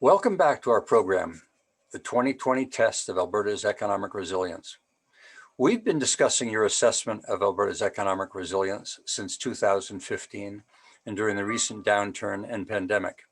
Welcome back to our program, the 2020 Test of Alberta's Economic Resilience. We've been discussing your assessment of Alberta's economic resilience since 2015 and during the recent downturn and pandemic.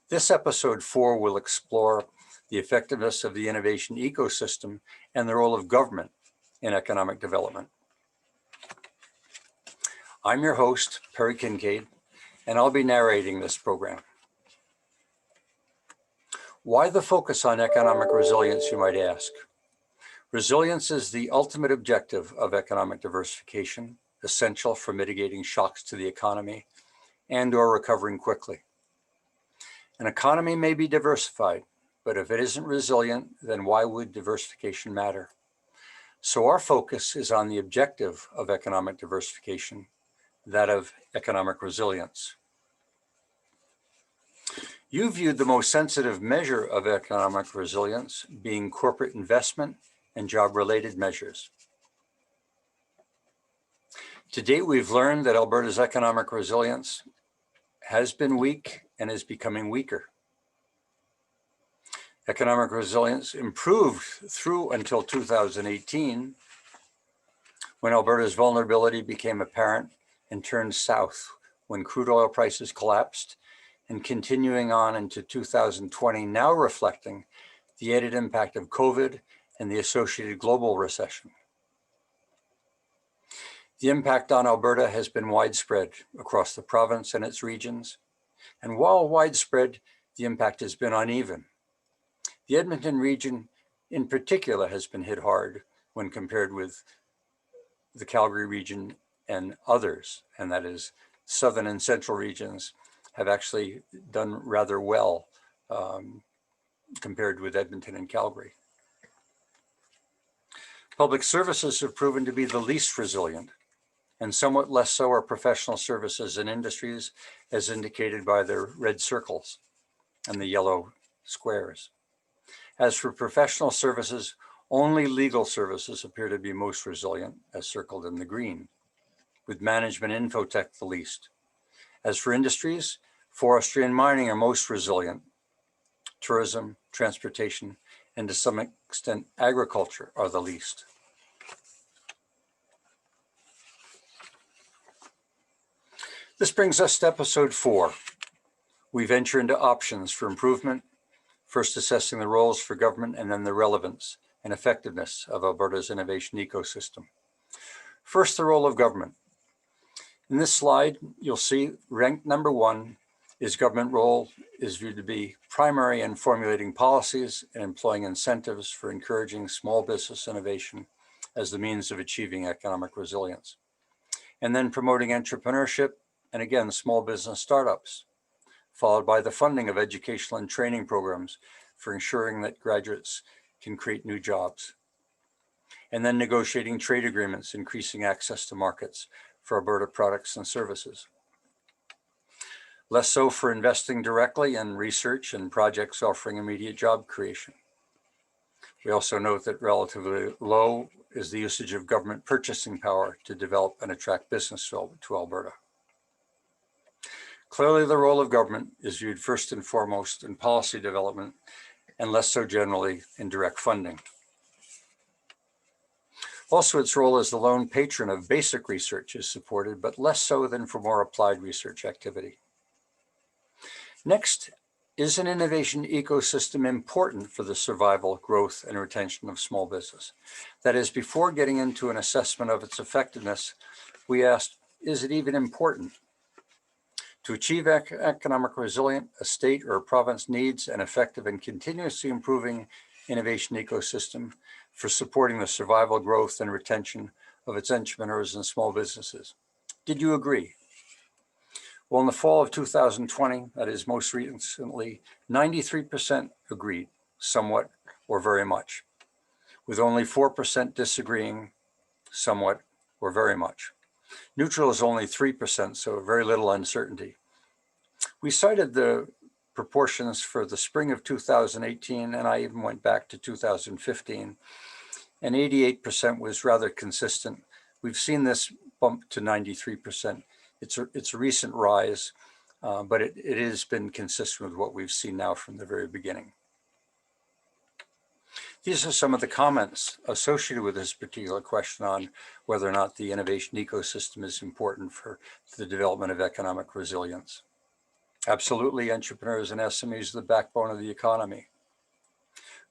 This episode 4 will explore the effectiveness of the innovation ecosystem and the role of government in economic development. I'm your host, Perry Kincaid, and I'll be narrating this program. Why the focus on economic resilience, you might ask? Resilience is the ultimate objective of economic diversification, essential for mitigating shocks to the economy and/or recovering quickly. An economy may be diversified, but if it isn't resilient, then why would diversification matter? So our focus is on the objective of economic diversification, that of economic resilience. You viewed the most sensitive measure of economic resilience being corporate investment and job-related measures. To date, we've learned that Alberta's economic resilience has been weak and is becoming weaker. Economic resilience improved through until 2018, when Alberta's vulnerability became apparent and turned south when crude oil prices collapsed, and continuing on into 2020, now reflecting the added impact of COVID and the associated global recession. The impact on Alberta has been widespread across the province and its regions, and while widespread, the impact has been uneven. The Edmonton region in particular has been hit hard when compared with the Calgary region and others, and that is southern and central regions have actually done rather well compared with Edmonton and Calgary. Public services have proven to be the least resilient, and somewhat less so are professional services and industries, as indicated by their red circles and the yellow squares. As for professional services, only legal services appear to be most resilient, as circled in the green, with management infotech the least. As for industries, forestry and mining are most resilient. Tourism, transportation, and to some extent agriculture are the least. This brings us to episode 4. We venture into options for improvement, first assessing the roles for government and then the relevance and effectiveness of Alberta's innovation ecosystem. First, the role of government. In this slide, you'll see ranked number 1 is government role is viewed to be primary in formulating policies and employing incentives for encouraging small business innovation as the means of achieving economic resilience. And then promoting entrepreneurship and again, small business startups, followed by the funding of educational and training programs for ensuring that graduates can create new jobs. And then negotiating trade agreements, increasing access to markets for Alberta products and services. Less so for investing directly in research and projects offering immediate job creation. We also note that relatively low is the usage of government purchasing power to develop and attract business to Alberta. Clearly, the role of government is viewed first and foremost in policy development and less so generally in direct funding. Also, its role as the lone patron of basic research is supported, but less so than for more applied research activity. Next, is an innovation ecosystem important for the survival, growth, and retention of small business? That is, before getting into an assessment of its effectiveness, we asked, is it even important? To achieve economic resilience, a state or a province needs an effective and continuously improving innovation ecosystem for supporting the survival, growth, and retention of its entrepreneurs and small businesses. Did you agree? Well, in the fall of 2020, that is most recently, 93% agreed, somewhat or very much, with only 4% disagreeing, somewhat or very much. Neutral is only 3%, so very little uncertainty. We cited the proportions for the spring of 2018, and I even went back to 2015, and 88% was rather consistent. We've seen this bump to 93%. It's a recent rise, but it has been consistent with what we've seen now from the very beginning. These are some of the comments associated with this particular question on whether or not the innovation ecosystem is important for the development of economic resilience. Absolutely, entrepreneurs and SMEs are the backbone of the economy.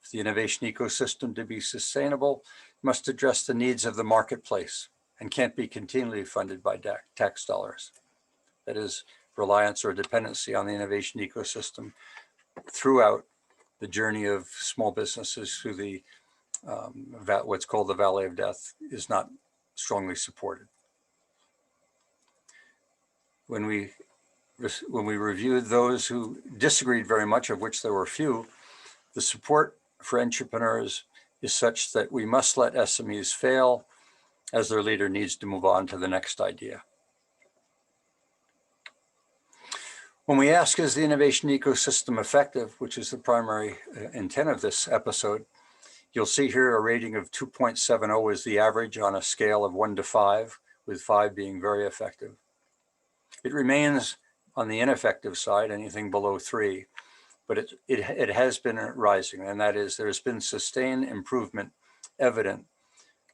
For the innovation ecosystem to be sustainable, it must address the needs of the marketplace and can't be continually funded by tax dollars. That is, reliance or dependency on the innovation ecosystem throughout the journey of small businesses through the what's called the Valley of Death is not strongly supported. When we reviewed those who disagreed very much, of which there were few, the support for entrepreneurs is such that we must let SMEs fail as their leader needs to move on to the next idea. When we ask, is the innovation ecosystem effective, which is the primary intent of this episode, you'll see here a rating of 2.70 is the average on a scale of 1 to 5, with 5 being very effective. It remains on the ineffective side, anything below 3, but it has been rising, and that is there's been sustained improvement evident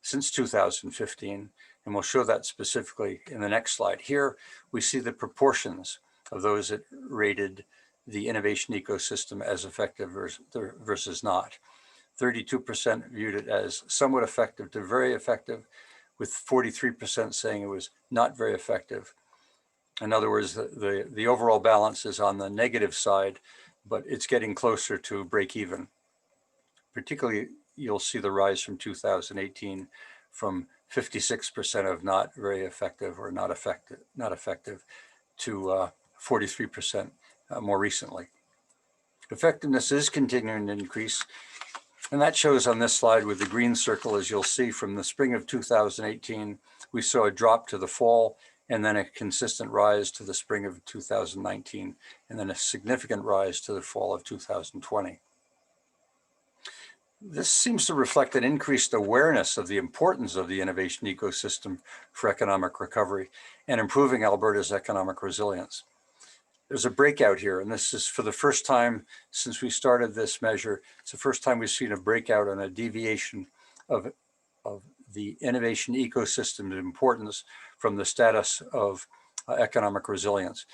since 2015, and we'll show that specifically in the next slide. Here we see the proportions of those that rated the innovation ecosystem as effective versus not. 32% viewed it as somewhat effective to very effective, with 43% saying it was not very effective. In other words, the overall balance is on the negative side, but it's getting closer to break even. Particularly, you'll see the rise from 2018 from 56% of not very effective or not effective to 43% more recently. Effectiveness is continuing to increase, and that shows on this slide with the green circle. As you'll see, from the spring of 2018, we saw a drop to the fall, and then a consistent rise to the spring of 2019, and then a significant rise to the fall of 2020. This seems to reflect an increased awareness of the importance of the innovation ecosystem for economic recovery and improving Alberta's economic resilience. There's a breakout here, and this is for the first time since we started this measure. It's the first time we've seen a breakout and a deviation of the innovation ecosystem's importance from the status of economic resilience.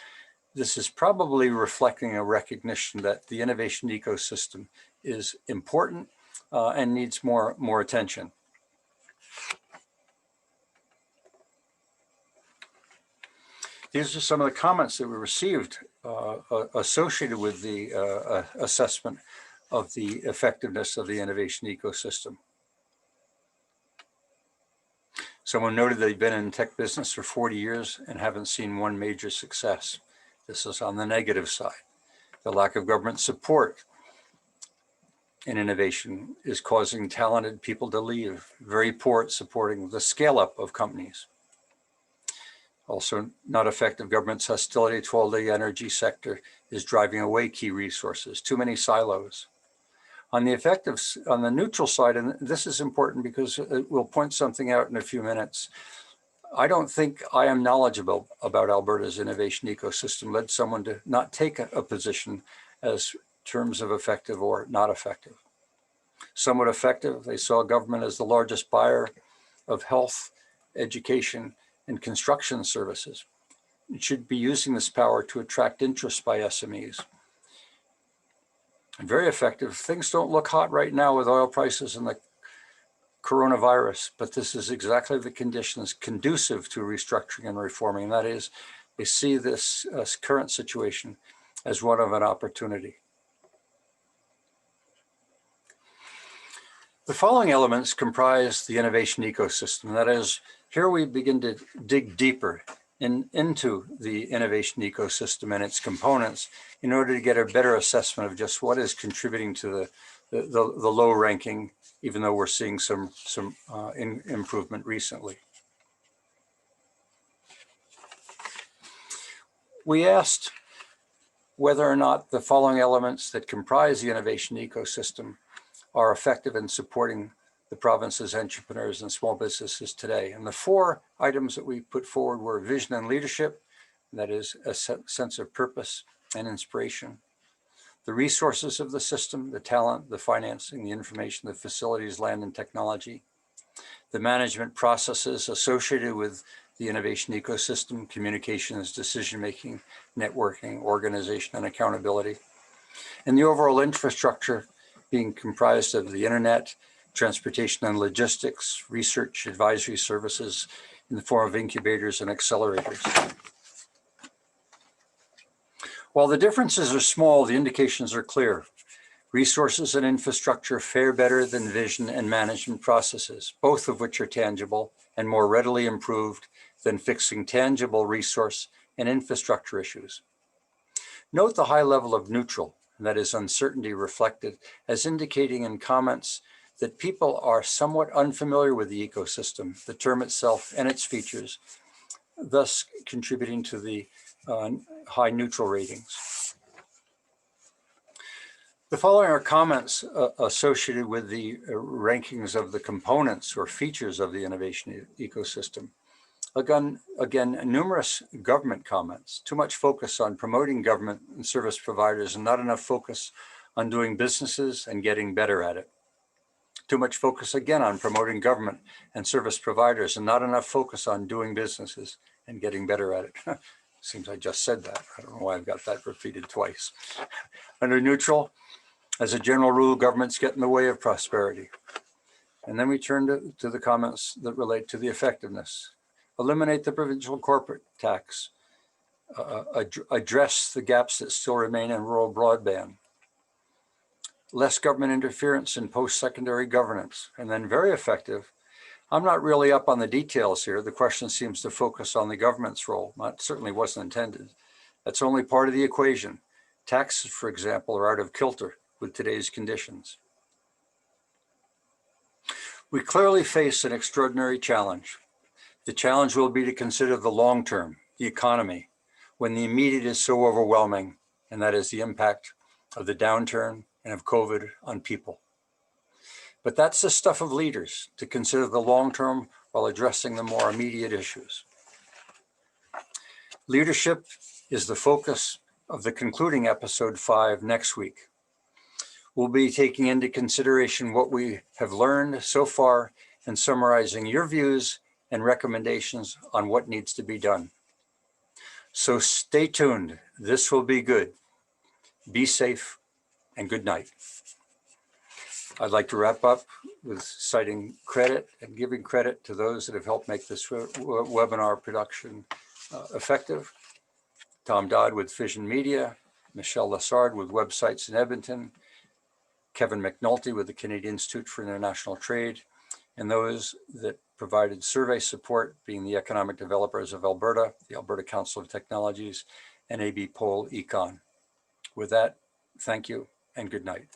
This is probably reflecting a recognition that the innovation ecosystem is important and needs more attention. These are some of the comments that we received associated with the assessment of the effectiveness of the innovation ecosystem. Someone noted they've been in tech business for 40 years and haven't seen one major success. This is on the negative side. The lack of government support in innovation is causing talented people to leave. Very poor at supporting the scale-up of companies. Also, not effective government's hostility toward the energy sector is driving away key resources. Too many silos. On the neutral side, and this is important because we'll point something out in a few minutes, I don't think I am knowledgeable about Alberta's innovation ecosystem, led someone to not take a position as terms of effective or not effective. Somewhat effective, they saw government as the largest buyer of health, education, and construction services. It should be using this power to attract interest by SMEs. And very effective. Things don't look hot right now with oil prices and the coronavirus, but this is exactly the conditions conducive to restructuring and reforming. And that is, they see this current situation as one of an opportunity. The following elements comprise the innovation ecosystem. That is, here we begin to dig deeper into the innovation ecosystem and its components in order to get a better assessment of just what is contributing to the low ranking, even though we're seeing some improvement recently. We asked whether or not the following elements that comprise the innovation ecosystem are effective in supporting the province's entrepreneurs and small businesses today. And the 4 items that we put forward were vision and leadership, that is a sense of purpose and inspiration. The resources of the system, the talent, the financing, the information, the facilities, land, and technology. The management processes associated with the innovation ecosystem, communications, decision-making, networking, organization, and accountability. And the overall infrastructure being comprised of the internet, transportation and logistics, research, advisory services in the form of incubators and accelerators. While the differences are small, the indications are clear. Resources and infrastructure fare better than vision and management processes, both of which are tangible and more readily improved than fixing tangible resource and infrastructure issues. Note the high level of neutral, that is uncertainty reflected, as indicating in comments that people are somewhat unfamiliar with the ecosystem, the term itself and its features, thus contributing to the high neutral ratings. The following are comments associated with the rankings of the components or features of the innovation ecosystem. Again, numerous government comments, too much focus on promoting government and service providers and not enough focus on doing businesses and getting better at it. Too much focus again on promoting government and service providers and not enough focus on doing businesses and getting better at it. Seems I just said that. I don't know why I've got that repeated twice. Under neutral, as a general rule, governments get in the way of prosperity. And then we turn to the comments that relate to the effectiveness. Eliminate the provincial corporate tax. Address the gaps that still remain in rural broadband. Less government interference in post-secondary governance. And then very effective. I'm not really up on the details here. The question seems to focus on the government's role. That certainly wasn't intended. That's only part of the equation. Taxes, for example, are out of kilter with today's conditions. We clearly face an extraordinary challenge. The challenge will be to consider the long term, the economy, when the immediate is so overwhelming, and that is the impact of the downturn and of COVID on people. But that's the stuff of leaders, to consider the long term while addressing the more immediate issues. Leadership is the focus of the concluding episode 5 next week. We'll be taking into consideration what we have learned so far and summarizing your views and recommendations on what needs to be done. So stay tuned. This will be good. Be safe and good night. I'd like to wrap up with citing credit and giving credit to those that have helped make this webinar production effective. Tom Dodd with Fission Media, Michelle Lassard with Websites in Edmonton, Kevin McNulty with the Canadian Institute for International Trade, and those that provided survey support being the Economic Developers of Alberta, the Alberta Council of Technologies, and AB Poll Econ. With that, thank you and good night.